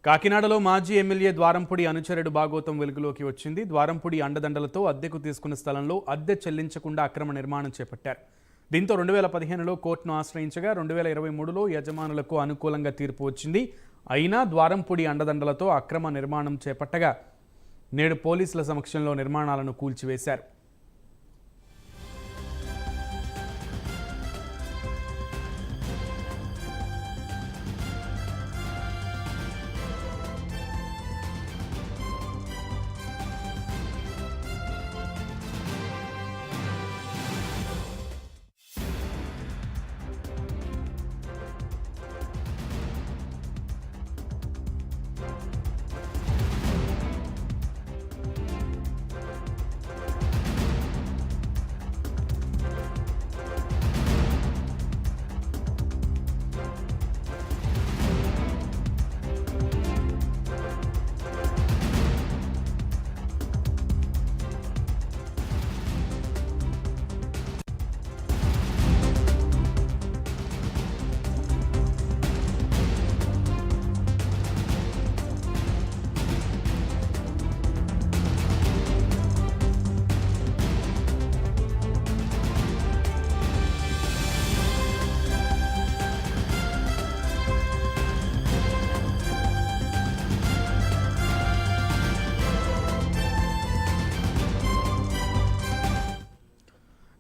కాకినాడలో మాజీ ఎమ్మెల్యే ద్వారంపూడి అనుచరుడు భాగోతం వెలుగులోకి వచ్చింది. ద్వారంపూడి అండదండలతో అద్దెకు తీసుకున్న స్థలంలో అద్దె చెల్లించకుండా అక్రమ నిర్మాణం చేపట్టారు. దీంతో 2015లో కోర్టును ఆశ్రయించగా 2023లో యజమానులకు అనుకూలంగా తీర్పు వచ్చింది. అయినా ద్వారంపూడి అండదండలతో అక్రమ నిర్మాణం చేపట్టగా నేడు పోలీసుల సమక్షంలో నిర్మాణాలను కూల్చివేశారు.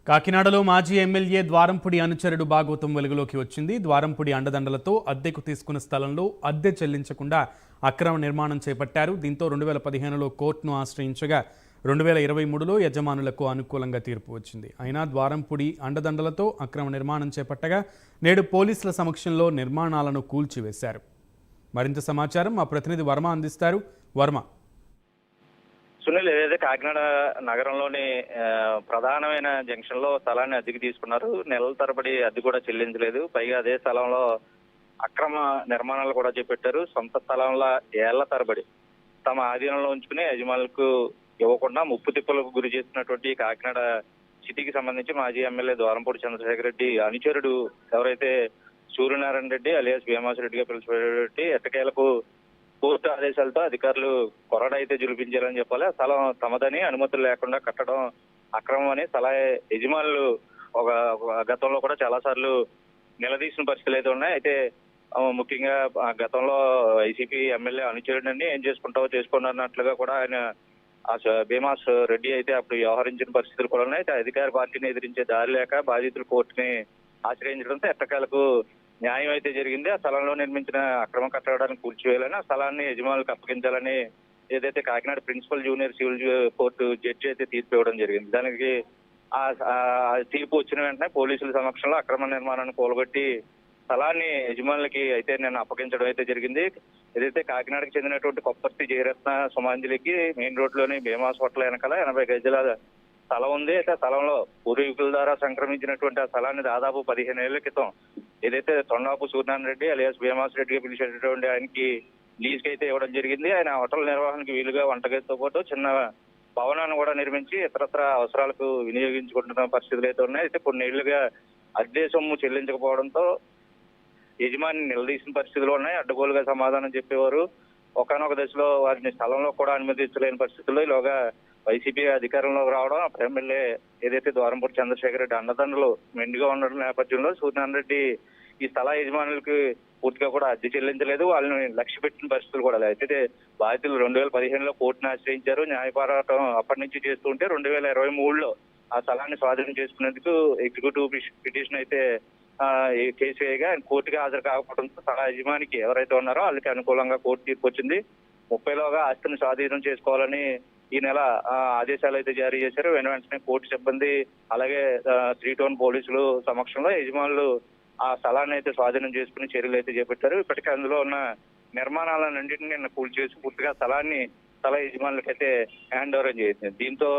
కాకినాడలో మాజీ ఎమ్మెల్యే ద్వారంపూడి అనుచరుడు భాగోతం వెలుగులోకి వచ్చింది. ద్వారంపూడి అండదండలతో అద్దెకు తీసుకున్న స్థలంలో అద్దె చెల్లించకుండా అక్రమ నిర్మాణం చేపట్టారు. దీంతో 2015లో కోర్టును ఆశ్రయించగా 2023లో యజమానులకు అనుకూలంగా తీర్పు వచ్చింది. అయినా ద్వారంపూడి అండదండలతో అక్రమ నిర్మాణం చేపట్టగా నేడు పోలీసుల సమక్షంలో నిర్మాణాలను కూల్చివేశారు. మరింత సమాచారం మా ప్రతినిధి వర్మ అందిస్తారు. వర్మ. సునీల్, ఏదైతే కాకినాడ నగరంలోని ప్రధానమైన జంక్షన్ లో స్థలాన్ని అద్దెకి తీసుకున్నారు. నెలల తరబడి అద్దె కూడా చెల్లించలేదు. పైగా అదే స్థలంలో అక్రమ నిర్మాణాలు కూడా చేపట్టారు. సొంత స్థలంలో ఏళ్ల తరబడి తమ ఆధీనంలో ఉంచుకుని యజమానులకు ఇవ్వకుండా ముప్పు తిప్పలకు గురి చేస్తున్నటువంటి కాకినాడ సిటీకి సంబంధించి మాజీ ఎమ్మెల్యే ద్వారంపూడి చంద్రశేఖర్ రెడ్డి అనుచరుడు ఎవరైతే సూర్యనారాయణ రెడ్డి అలియాస్ భీమాసిరెడ్డిగా పిలుచుకునేటువంటి ఎట్టకేలకు కోర్టు ఆదేశాలతో అధికారులు కొరడ అయితే జులిపించారని చెప్పాలి. ఆ స్థలం తమదని అనుమతులు లేకుండా కట్టడం అక్రమం అని స్థల యజమానులు ఒక గతంలో కూడా చాలా సార్లు నిలదీసిన పరిస్థితులు అయితే ఉన్నాయి. అయితే ముఖ్యంగా గతంలో వైసీపీ ఎమ్మెల్యే అనుచరుడిని ఏం చేసుకుంటావో చేసుకున్నట్లుగా కూడా ఆయన భీమాస్ రెడ్డి అయితే అప్పుడు వ్యవహరించిన పరిస్థితులు కూడా ఉన్నాయి. అయితే అధికార పార్టీని ఎదిరించే దారి లేక బాధితులు కోర్టుని ఆశ్రయించడంతో ఎట్టకేలకు న్యాయం అయితే జరిగింది. ఆ స్థలంలో నిర్మించిన అక్రమ కట్టడాన్ని కూల్చివేయాలని, ఆ స్థలాన్ని యజమానులకు అప్పగించాలని ఏదైతే Kakinada principal junior civil court judge అయితే తీర్పు ఇవ్వడం జరిగింది. దానికి ఆ తీర్పు వచ్చిన వెంటనే పోలీసుల సమక్షంలో అక్రమ నిర్మాణాన్ని కూలగొట్టి స్థలాన్ని యజమానులకి అయితే నేను అప్పగించడం అయితే జరిగింది. ఏదైతే కాకినాడకు చెందినటువంటి కొప్పర్తి జయరత్న సుమాంజలికి మెయిన్ రోడ్ లోని భీమాస్ హోటల్ వెనకాల 80 గజాల స్థలం ఉంది. అయితే ఆ స్థలంలో పూర్వీకుల ద్వారా సంక్రమించినటువంటి ఆ స్థలాన్ని దాదాపు 15 ఏళ్ల క్రితం ఏదైతే తొండాపు సూర్యనారాయణ రెడ్డి అలియాస్ భీమాస్ రెడ్డిగా పిలిచేటటువంటి ఆయనకి లీజ్కి అయితే ఇవ్వడం జరిగింది. ఆయన హోటల్ నిర్వహణకు వీలుగా వంటగదితో పాటు చిన్న భవనాన్ని కూడా నిర్మించి ఇతరత్ర అవసరాలకు వినియోగించుకుంటున్న పరిస్థితులు అయితే ఉన్నాయి. అయితే కొన్నేళ్లుగా అద్దె సొమ్ము చెల్లించకపోవడంతో యజమాని నిలదీసిన పరిస్థితులు ఉన్నాయి. అడ్డగోలుగా సమాధానం చెప్పేవారు. ఒకనొక దశలో వారిని స్థలంలో కూడా అనుమతించలేని పరిస్థితుల్లో ఈలోగా వైసీపీ అధికారంలోకి రావడం, అప్పుడు ఎమ్మెల్యే ఏదైతే ద్వారంపూడి చంద్రశేఖర్ రెడ్డి అండదండలు మెండుగా ఉండడం నేపథ్యంలో సూర్యనారాయణ రెడ్డి ఈ స్థల యజమానులకి పూర్తిగా కూడా అద్దె చెల్లించలేదు. వాళ్ళని లక్ష్య పెట్టిన పరిస్థితులు కూడా లేదు. అయితే బాధితులు 2015లో కోర్టును ఆశ్రయించారు. న్యాయ పోరాటం అప్పటి నుంచి చేస్తూ ఉంటే 2023లో ఆ స్థలాన్ని స్వాధీనం చేసుకునేందుకు ఎగ్జిక్యూటివ్ పిటిషన్ అయితే కేసు వేయగా ఆయన కోర్టుకి హాజరు కాకపోవడంతో స్థల యజమానికి ఎవరైతే ఉన్నారో వాళ్ళకి అనుకూలంగా కోర్టు తీర్పు వచ్చింది. 30లోగా ఆస్తిని స్వాధీనం చేసుకోవాలని ఈ నెల ఆదేశాలు అయితే జారీ చేశారు. వెంటనే కోర్టు సిబ్బంది అలాగే 3 టౌన్ పోలీసులు సమక్షంలో యజమానులు ఆ స్థలాన్ని అయితే స్వాధీనం చేసుకుని చర్యలు అయితే చేపట్టారు. ఇప్పటికే అందులో ఉన్న నిర్మాణాలన్నింటినీ నిన్న కూల్చేసి పూర్తిగా స్థల యజమానులకైతే హ్యాండ్ ఓవర్ చేసింది. దీంతో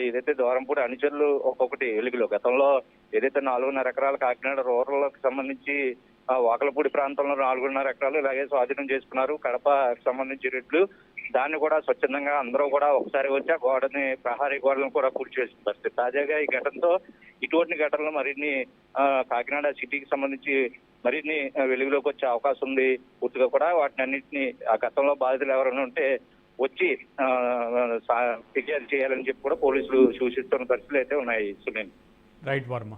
ఏదైతే ద్వారంపూడి అనుచరులు ఒక్కొక్కటి వెలుగులో గతంలో ఏదైతే 4.5 ఎకరాల కాకినాడ రూరల్కి సంబంధించి వాకలపూడి ప్రాంతంలో 4.5 ఎకరాలు ఇలాగే స్వాధీనం చేసుకున్నారు. కడపకి సంబంధించి రెడ్లు దాన్ని కూడా స్వచ్ఛందంగా అందరూ కూడా ఒకసారి వచ్చి ఆ గోడని ప్రహారీ గోడలను కూడా పూర్తి చేసిన పరిస్థితి. తాజాగా ఈ ఘటనతో ఇటువంటి ఘటనలు మరిన్ని కాకినాడ సిటీకి సంబంధించి మరిన్ని వెలుగులోకి వచ్చే అవకాశం ఉంది. పూర్తిగా కూడా వాటిని అన్నింటినీ ఆ గతంలో బాధితులు ఎవరైనా ఉంటే వచ్చి ఫిర్యాదు చేయాలని చెప్పి కూడా పోలీసులు సూచిస్తున్న పరిస్థితులు అయితే ఉన్నాయి సునీల్. రైట్ వర్మ.